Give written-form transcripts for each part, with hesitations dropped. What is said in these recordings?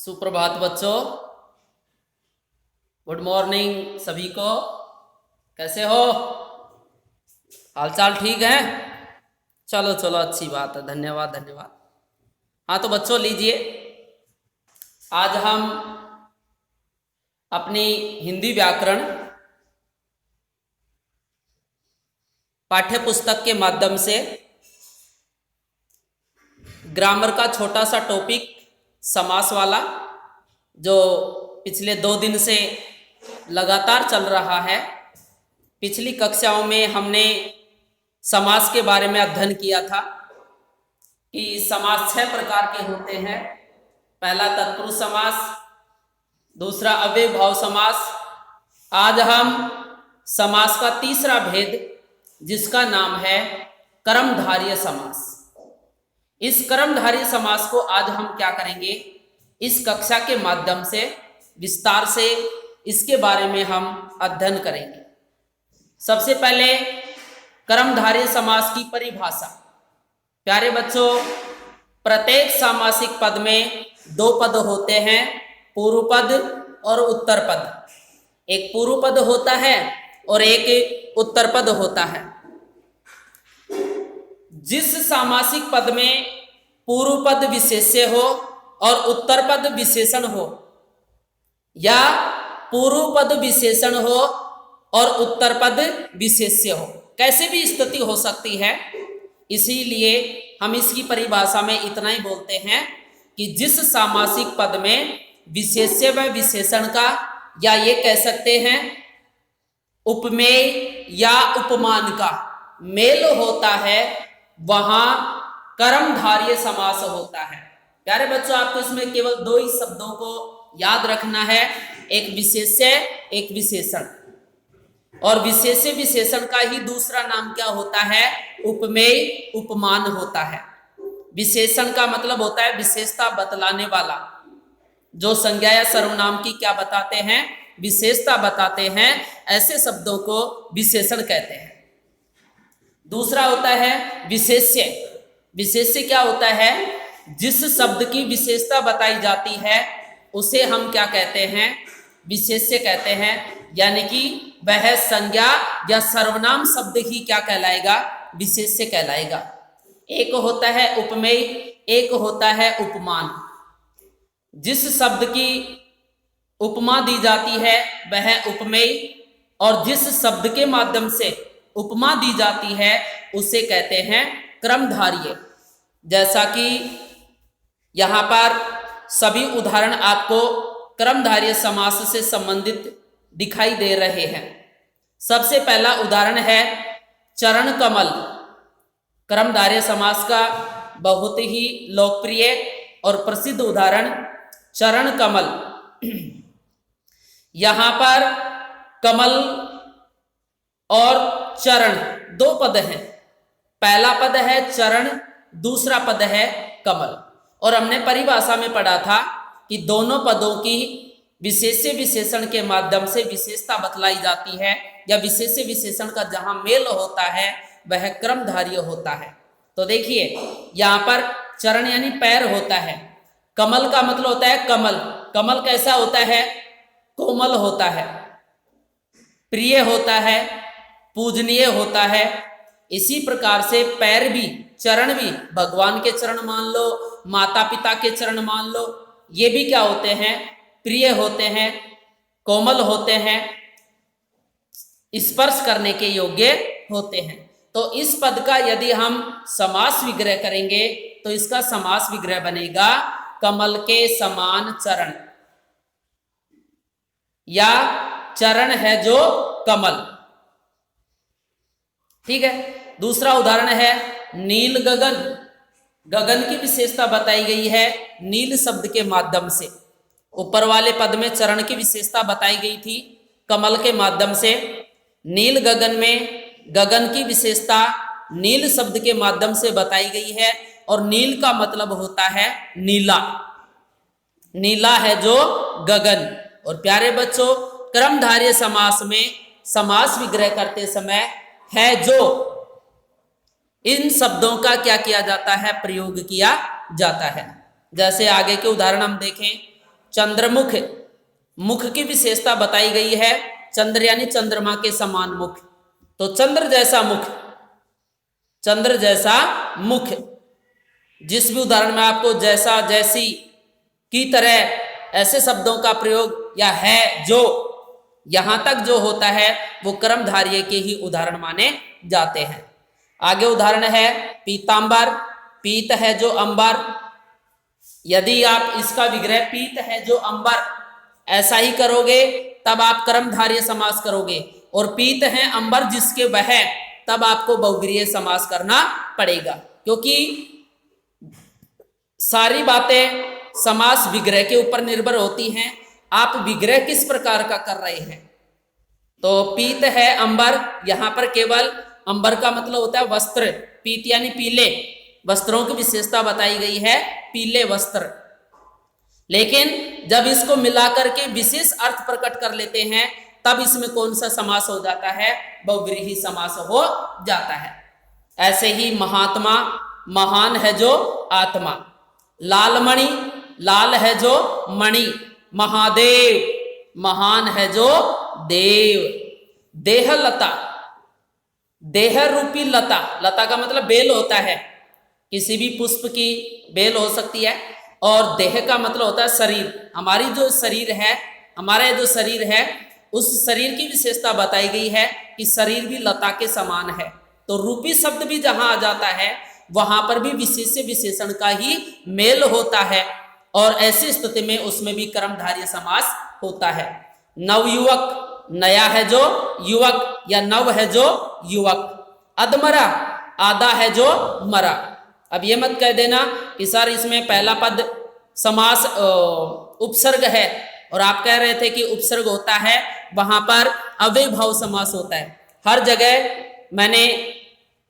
सुप्रभात बच्चों। Good morning सभी को। कैसे हो? हालचाल ठीक है? चलो चलो, अच्छी बात है। धन्यवाद धन्यवाद। हाँ तो बच्चों लीजिए, आज हम अपनी हिंदी व्याकरण पाठ्य पुस्तक के माध्यम से ग्रामर का छोटा सा टॉपिक समास वाला, जो पिछले 2 दिन से लगातार चल रहा है। पिछली कक्षाओं में हमने समास के बारे में अध्ययन किया था कि समास 6 प्रकार के होते हैं। पहला तत्पुरुष समास, दूसरा अव्ययभाव समास। आज हम समास का तीसरा भेद, जिसका नाम है कर्मधारय समास। इस कर्मधारय समास को आज हम क्या करेंगे, इस कक्षा के माध्यम से विस्तार से इसके बारे में हम अध्ययन करेंगे। सबसे पहले कर्मधारय समास की परिभाषा। प्यारे बच्चों, प्रत्येक सामासिक पद में 2 पद होते हैं, पूर्व पद और उत्तर पद। एक पूर्व पद होता है और एक उत्तर पद होता है। जिस सामासिक पद में पूर्व पद विशेष्य हो और उत्तर पद विशेषण हो, या पूर्व पद विशेषण हो और उत्तर पद विशेष्य हो, कैसे भी स्थिति हो सकती है। इसीलिए हम इसकी परिभाषा में इतना ही बोलते हैं कि जिस सामासिक पद में विशेष्य व विशेषण का, या ये कह सकते हैं उपमेय या उपमान का मेल होता है, वहां कर्मधारय समास होता है। प्यारे बच्चों, आपको इसमें केवल 2 ही शब्दों को याद रखना है, एक विशेष्य एक विशेषण। और विशेष्य विशेषण का ही दूसरा नाम क्या होता है, उपमेय उपमान होता है। विशेषण का मतलब होता है विशेषता बतलाने वाला, जो संज्ञा या सर्वनाम की क्या बताते हैं, विशेषता बताते हैं। ऐसे शब्दों को विशेषण कहते हैं। दूसरा होता है विशेष्य। विशेष्य क्या होता है, जिस शब्द की विशेषता बताई जाती है उसे हम क्या कहते हैं, विशेष्य कहते हैं। यानी कि वह संज्ञा या सर्वनाम शब्द ही क्या कहलाएगा, विशेष्य कहलाएगा। एक होता है उपमेय, एक होता है उपमान। जिस शब्द की उपमा दी जाती है वह उपमेय, और जिस शब्द के माध्यम से उपमा दी जाती है उसे कहते हैं कर्मधारय। जैसा कि यहाँ पर सभी उदाहरण आपको कर्मधारय समास से संबंधित दिखाई दे रहे हैं। सबसे पहला उदाहरण है चरण कमल। कर्मधारय समास का बहुत ही लोकप्रिय और प्रसिद्ध उदाहरण चरण कमल। यहाँ पर कमल और चरण 2 पद हैं। पहला पद है चरण, दूसरा पद है कमल। और हमने परिभाषा में पढ़ा था कि दोनों पदों की विशेष्य विशेषण के माध्यम से विशेषता बतलाई जाती है, या विशेष्य विशेषण का जहां मेल होता है वह कर्मधारय होता है। तो देखिए, यहाँ पर चरण यानी पैर होता है। कमल का मतलब होता है कमल। कमल कैसा होता है, कोमल होता है, प्रिय होता है, पूजनीय होता है। इसी प्रकार से पैर भी, चरण भी, भगवान के चरण मान लो, माता पिता के चरण मान लो, ये भी क्या होते हैं, प्रिय होते हैं, कोमल होते हैं, स्पर्श करने के योग्य होते हैं। तो इस पद का यदि हम समास विग्रह करेंगे तो इसका समास विग्रह बनेगा कमल के समान चरण, या चरण है जो कमल। ठीक है। दूसरा उदाहरण है नील गगन। गगन की विशेषता बताई गई है नील शब्द के माध्यम से। ऊपर वाले पद में चरण की विशेषता बताई गई थी कमल के माध्यम से। नील गगन में गगन की विशेषता नील शब्द के माध्यम से बताई गई है, और नील का मतलब होता है नीला। नीला है जो गगन। और प्यारे बच्चों, कर्मधारय समास में समास विग्रह करते समय है जो, इन शब्दों का क्या किया जाता है, प्रयोग किया जाता है। जैसे आगे के उदाहरण हम देखें, चंद्रमुख, मुख की विशेषता बताई गई है, चंद्र यानी चंद्रमा के समान मुख, तो चंद्र जैसा मुख, चंद्र जैसा मुख। जिस भी उदाहरण में आपको जैसा, जैसी, की तरह ऐसे शब्दों का प्रयोग या है, जो, यहां तक जो होता है वो कर्मधारय के ही उदाहरण माने जाते हैं। आगे उदाहरण है पीतांबर, पीत है जो अंबर, यदि आप इसका विग्रह पीत है जो अंबर ऐसा ही करोगे तब आप कर्मधारय समास करोगे, और पीत है अंबर जिसके वह, तब आपको बहुव्रीहि समास करना पड़ेगा, क्योंकि सारी बातें समास विग्रह के ऊपर निर्भर होती हैं। आप विग्रह किस प्रकार का कर रहे हैं। तो पीत है अंबर, यहां पर केवल अंबर का मतलब होता है वस्त्र, पीत यानी पीले, वस्त्रों की विशेषता बताई गई है, पीले वस्त्र। लेकिन जब इसको मिलाकर के विशेष अर्थ प्रकट कर लेते हैं तब इसमें कौन सा समास हो जाता है, बहुव्रीहि समास हो जाता है। ऐसे ही महात्मा, महान है जो आत्मा, लालमणि, लाल है जो मणि, महादेव, महान है जो देव, देहलता, देह रूपी लता, लता का मतलब बेल होता है, किसी भी पुष्प की बेल हो सकती है, और देह का मतलब होता है शरीर। हमारी जो शरीर है, हमारा जो शरीर है, उस शरीर की विशेषता बताई गई है कि शरीर भी लता के समान है। तो रूपी शब्द भी जहां आ जाता है वहां पर भी विशेष्य विशेषण का ही मेल होता है, और ऐसी स्थिति में उसमें भी कर्मधारय समास होता है। नवयुवक, नया है जो युवक, या नव है जो युवक। अधमरा, आधा है जो मरा। अब ये मत कह देना कि सर इसमें पहला पद समास उपसर्ग है, और आप कह रहे थे कि उपसर्ग होता है वहां पर अव्ययभाव समास होता है। हर जगह मैंने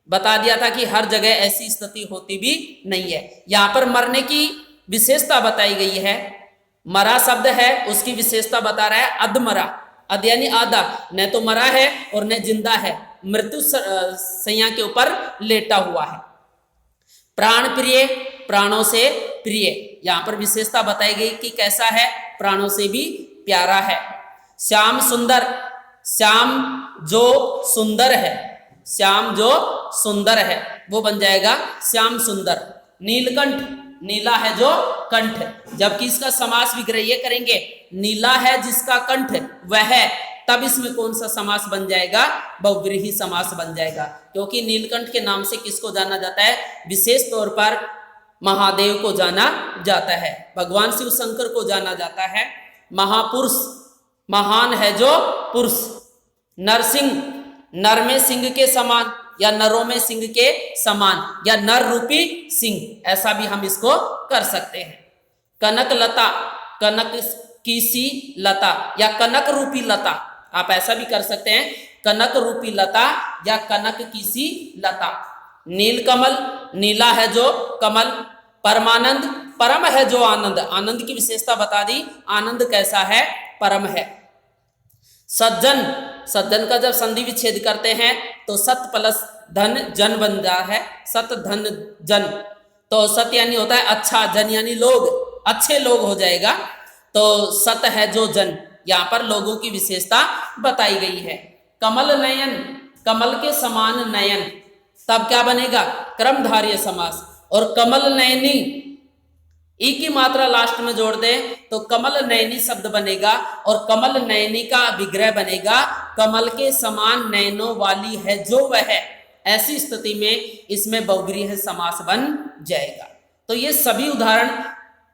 बता दिया था कि हर जगह ऐसी स्थिति होती भी नहीं है। यहां पर मरने की विशेषता बताई गई है, मरा शब्द है उसकी विशेषता बता रहा है अधमरा, अध यानी आधा, न तो मरा है और न जिंदा है, मृत्यु सैया के ऊपर लेटा हुआ है। प्राण प्रिय, प्राणों से प्रिय, यहां पर विशेषता बताई गई कि कैसा है, प्राणों से भी प्यारा है। श्याम सुंदर, श्याम जो सुंदर है, श्याम जो सुंदर है वो बन जाएगा श्याम सुंदर। नीलकंठ, नीला है जो कंठ, जबकि इसका समास विग्रह ये करेंगे नीला है जिसका कंठ वह, तब इसमें कौन सा समास बन जाएगा, बहुव्रीहि समास बन जाएगा, क्योंकि नीलकंठ के नाम से किसको जाना जाता है, विशेष तौर पर महादेव को जाना जाता है, भगवान शिव शंकर को जाना जाता है। महापुरुष, महान है जो पुरुष। नरसिंह, नर में सिंह के समान, या नरों में सिंह के समान, या नर रूपी सिंह, ऐसा भी हम इसको कर सकते हैं। कनक लता, कनक की सी लता, या कनक रूपी लता, आप ऐसा भी कर सकते हैं, कनक रूपी लता या कनक की सी लता। नीलकमल, नीला है जो कमल। परमानंद, परम है जो आनंद, आनंद की विशेषता बता दी, आनंद कैसा है, परम है। सज्जन, सज्जन का जब संधि विच्छेद करते हैं तो सत प्लस धन जन बन जाता है, सत धन जन। तो सत यानी होता है अच्छा, जन यानी लोग, अच्छे लोग हो जाएगा। तो सत है जो जन, यहां पर लोगों की विशेषता बताई गई है। कमल नयन, कमल के समान नयन, तब क्या बनेगा, कर्मधारय समास। और कमल नयनी, ई की मात्रा लास्ट में जोड़ दें तो कमल नयनी शब्द बनेगा, और कमल नयनी का विग्रह बनेगा कमल के समान नयनों वाली है जो वह है। ऐसी स्थिति में इसमें बहुव्रीहि समास बन जाएगा। तो ये सभी उदाहरण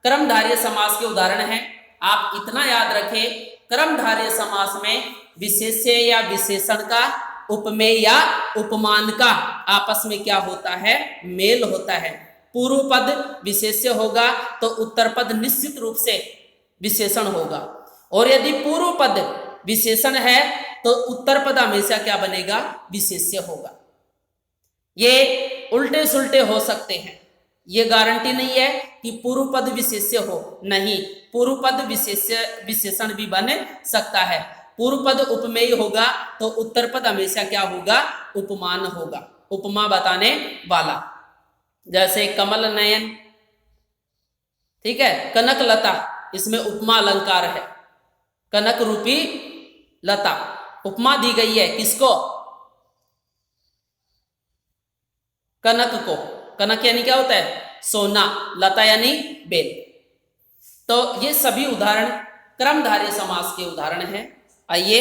कर्मधारय समास के उदाहरण हैं। आप इतना याद रखें, कर्मधारय समास में विशेष्य या विशेषण का, उपमेय या उपमान का आपस में क्या होता है, मेल होता है। पूर्व पद विशेष्य होगा तो उत्तर पद निश्चित रूप से विशेषण होगा, और यदि पूर्व पद विशेषण है तो उत्तर पद हमेशा क्या बनेगा, विशेष्य होगा। ये उल्टे सुल्टे हो सकते हैं, ये गारंटी नहीं है कि पूर्व पद विशेष्य हो, नहीं, पूर्व पद विशेषण भी बन सकता है। पूर्व पद उपमेय होगा तो उत्तर पद हमेशा क्या होगा, उपमान होगा, उपमा बताने वाला। जैसे कमल नयन, ठीक है, कनक लता, इसमें उपमा अलंकार है। कनक रूपी लता, उपमा दी गई है किसको? कनक को। कनक यानी क्या होता है? सोना। लता यानी बेल। तो ये सभी उदाहरण कर्मधारय समास के उदाहरण हैं। आइए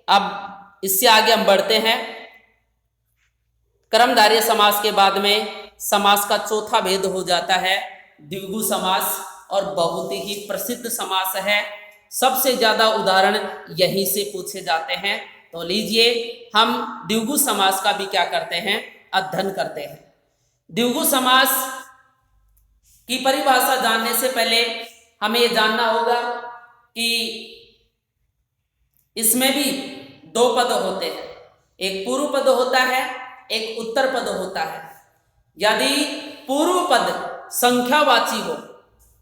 अब इससे आगे हम बढ़ते हैं। कर्मधारय समास के बाद में समास का चौथा भेद हो जाता है द्विगु समास, और बहुत ही प्रसिद्ध समास है। सबसे ज्यादा उदाहरण यहीं से पूछे जाते हैं। तो लीजिए हम द्विगु समास का भी क्या करते हैं? अध्ययन करते हैं। द्विगु समास की परिभाषा जानने से पहले हमें यह जानना होगा कि इसमें भी दो पद होते हैं। एक पूर्व पद होता है, एक उत्तर पद होता है। यदि पूर्व पद संख्यावाची हो,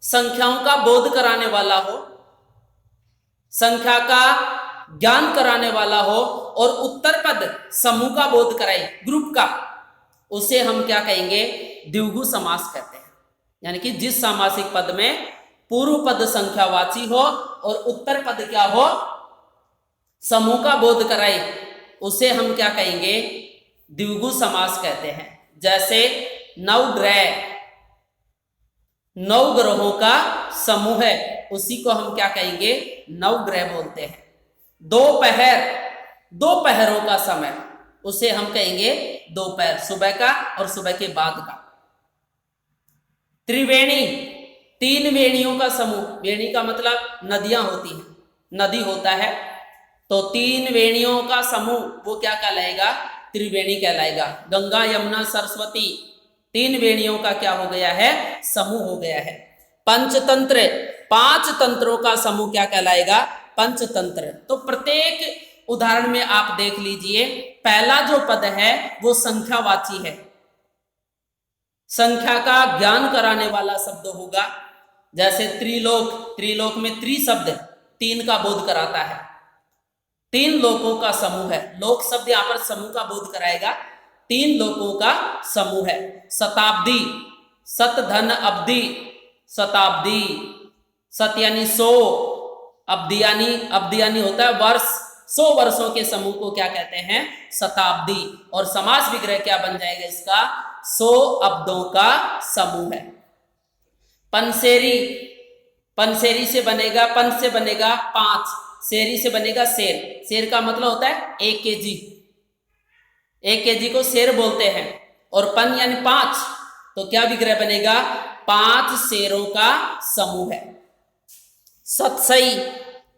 संख्याओं का बोध कराने वाला हो, संख्या का ज्ञान कराने वाला हो, और उत्तर पद समूह का बोध कराए, ग्रुप का, उसे हम क्या कहेंगे? द्विगु समास कहते हैं। यानी कि जिस सामासिक पद में पूर्व पद संख्यावाची हो और उत्तर पद क्या हो? समूह का बोध कराए, उसे हम क्या कहेंगे? द्विगु समास कहते हैं। जैसे नवग्रह, 9 ग्रहों का समूह है, उसी को हम क्या कहेंगे? नवग्रह बोलते हैं। दोपहर, 2 पहरों का समय, उसे हम कहेंगे दोपहर, सुबह का और सुबह के बाद का। त्रिवेणी, 3 वेणियों का समूह, वेणी का मतलब नदियां होती हैं, नदी होता है, तो 3 वेणियों का समूह वो क्या कहलाएगा? त्रिवेणी कहलाएगा। गंगा, यमुना, सरस्वती, 3 वेणियों का क्या हो गया है? समूह हो गया है। पंचतंत्र, 5 तंत्रों का समूह क्या कहलाएगा? पंचतंत्र। तो प्रत्येक उदाहरण में आप देख लीजिए, पहला जो पद है वो संख्यावाची है, संख्या का ज्ञान कराने वाला शब्द होगा। जैसे त्रिलोक, त्रिलोक में त्रि शब्द 3 का बोध कराता है, 3 लोकों का समूह है। लोक शब्द यहां पर समूह का बोध कराएगा, 3 लोकों का समूह है। शताब्दी, सत धन अब्दी, शताब्दी, सत यानी 100, अब्दी यानी होता है वर्ष, 100 वर्षों के समूह को क्या कहते हैं? शताब्दी। और समास विग्रह क्या बन जाएगा इसका? 100 अब्दों का समूह है। पंसेरी, पंसेरी से बनेगा, पंच से बनेगा 5, सेरी से बनेगा शेर। शेर का मतलब होता है 1 केजी, 1 केजी को शेर बोलते हैं। और पन यानी 5, तो क्या विग्रह बनेगा? 5 शेरों का समूह है। सतसई,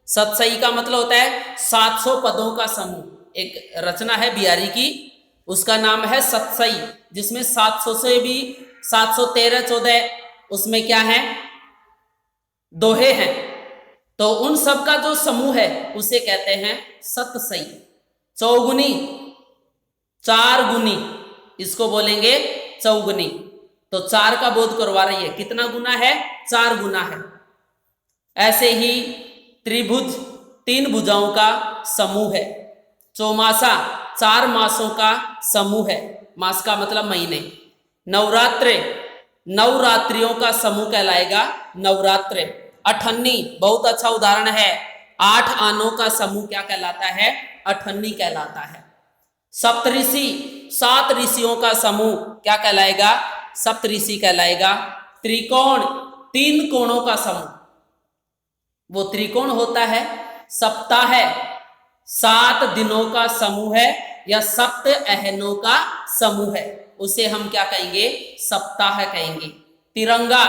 सतसई का मतलब होता है 700 पदों का समूह। एक रचना है बिहारी की, उसका नाम है सतसई, जिसमें 700 से भी 713, 14 उसमें क्या है? दोहे हैं। तो उन सब का जो समूह है उसे कहते हैं सतसई। चौगुनी, 4 गुनी, इसको बोलेंगे चौगुनी। तो 4 का बोध करवा रही है, कितना गुना है? 4 गुना है। ऐसे ही त्रिभुज, 3 भुजाओं का समूह है। चौमासा, 4 मासों का समूह है, मास का मतलब महीने। नवरात्र, 9 रात्रियों का समूह कहलाएगा नवरात्र। अठन्नी, बहुत अच्छा उदाहरण है, 8 आनों का समूह क्या कहलाता है? अठन्नी कहलाता है। सप्तऋषि, 7 ऋषियों का समूह क्या कहलाएगा? सप्तऋषि कहलाएगा। त्रिकोण, 3 कोणों का समूह, वो त्रिकोण होता है। सप्ताह, 7 दिनों का समूह है, या सप्त अहनों का समूह है, उसे हम क्या कहेंगे? सप्ताह कहेंगे। तिरंगा,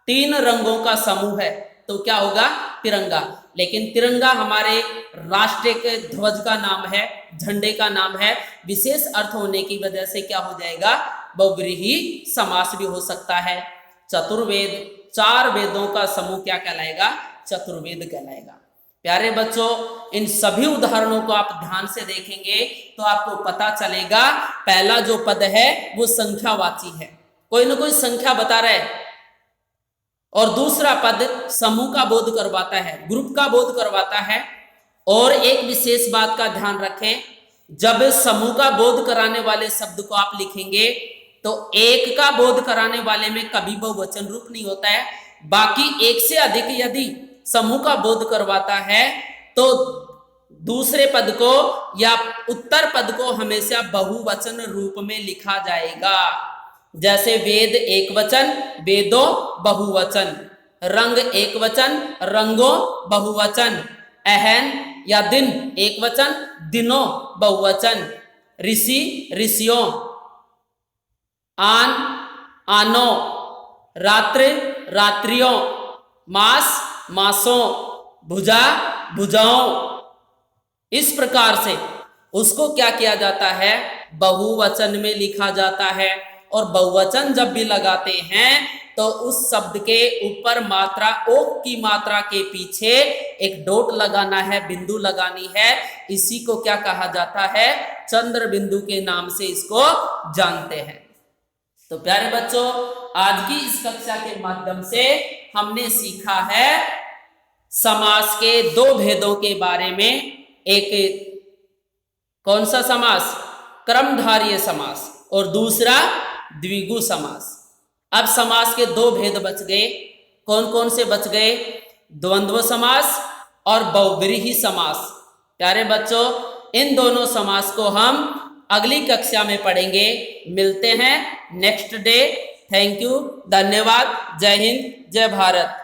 3 रंगों का समूह है, तो क्या होगा? तिरंगा। लेकिन तिरंगा हमारे राष्ट्र के ध्वज का नाम है, झंडे का नाम है, विशेष अर्थ होने की वजह से क्या हो जाएगा? बहुव्रीहि समास भी हो सकता है। चतुर्वेद, 4 वेदों का समूह क्या कहलाएगा? चतुर्वेद कहलाएगा। प्यारे बच्चों, इन सभी उदाहरणों को आप ध्यान से देखेंगे तो आपको पता चलेगा पहला जो पद है वो संख्यावाची है, कोई ना कोई संख्या बता रहा है, और दूसरा पद समूह का बोध करवाता है, ग्रुप का बोध करवाता है। और एक विशेष बात का ध्यान रखें, जब समूह का बोध कराने वाले शब्द को आप लिखेंगे तो एक का बोध कराने वाले में कभी बहुवचन रूप नहीं होता है, बाकी एक से अधिक यदि समूह का बोध करवाता है तो दूसरे पद को या उत्तर पद को हमेशा बहुवचन रूप में लिखा जाएगा। जैसे वेद एक वचन, वेदों बहुवचन, रंग एक वचन, रंगों बहुवचन, अहन या दिन एक वचन, दिनों बहुवचन, ऋषि ऋषियों, आन आनों, रात्रि रात्रियों, मास मासों, भुजा भुजाओं। इस प्रकार से उसको क्या किया जाता है, बहुवचन में लिखा जाता है। और बहुवचन जब भी लगाते हैं तो उस शब्द के ऊपर मात्रा ओ की मात्रा के पीछे एक डॉट लगाना है, बिंदु लगानी है। इसी को क्या कहा जाता है, चंद्र बिंदु के नाम से इसको जानते हैं। तो प्यारे बच्चों, आज की इस कक्षा के माध्यम से हमने सीखा है समास के दो भेदों के बारे में। एक कौन सा समास, क्रमधारय समास, और दूसरा द्विगु समास। अब समास के दो भेद बच गए। कौन कौन से बच गए, द्वंद्व समास और बहुव्रीहि समास। प्यारे बच्चों, इन दोनों समास को हम अगली कक्षा में पढ़ेंगे। मिलते हैं नेक्स्ट डे। थैंक यू, धन्यवाद, जय हिंद, जय भारत।